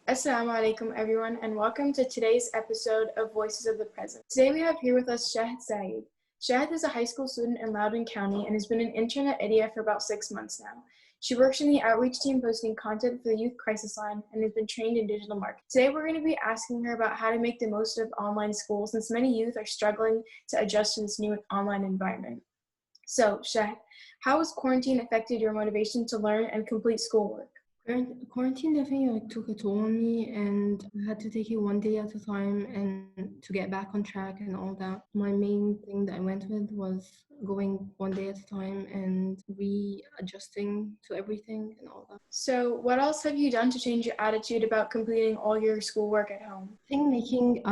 Assalamu alaikum everyone, and welcome to today's episode of Voices of the Present. Today we have here with us Shahd Sayed. Shahd is a high school student in Loudoun County and has been an intern at ILIA for about 6 months now. She works in the outreach team posting content for the Youth Crisis Line and has been trained in digital marketing. Today we're going to be asking her about how to make the most of online school since many youth are struggling to adjust to this new online environment. So, Shahd, how has quarantine affected your motivation to learn and complete schoolwork? Quarantine definitely took a toll on me, and I had to take it one day at a time and to get back on track and all that. My main thing that I went with was going one day at a time and readjusting to everything and all that. So, what else have you done to change your attitude about completing all your schoolwork at home? I think making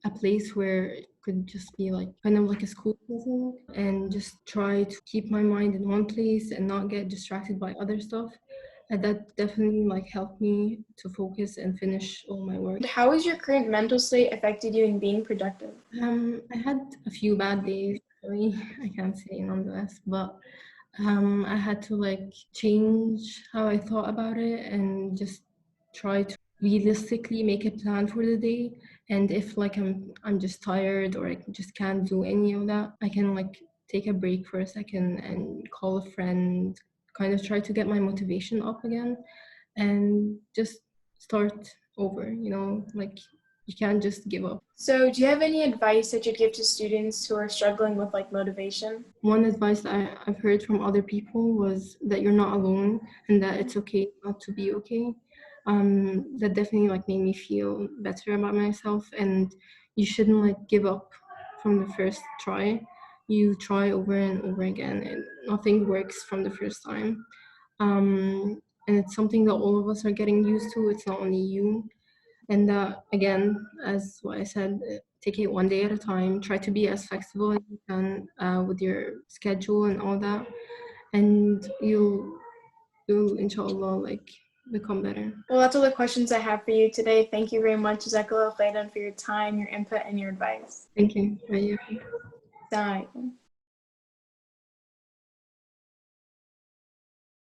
a place where it could just be like kind of like a school setting and just try to keep my mind in one place and not get distracted by other stuff. And that definitely helped me to focus and finish all my work. How has your current mental state affected you in being productive? I had a few bad days, really. I can't say nonetheless, but I had to change how I thought about it and just try to realistically make a plan for the day. And if I'm just tired or I just can't do any of that, I can take a break for a second and call a friend, kind of try to get my motivation up again and just start over, you can't just give up. So, do you have any advice that you'd give to students who are struggling with motivation? One advice that I've heard from other people was that you're not alone and that it's okay not to be okay. That definitely made me feel better about myself, and you shouldn't give up from the first try. You try over and over again, and nothing works from the first time. And it's something that all of us are getting used to. It's not only you. And again, as what I said, take it one day at a time. Try to be as flexible as you can with your schedule and all that, and you'll inshallah become better. Well, that's all the questions I have for you today. Thank you very much, Jazakallah khairan, for your time, your input, and your advice. Thank you. Assalamu alaikum.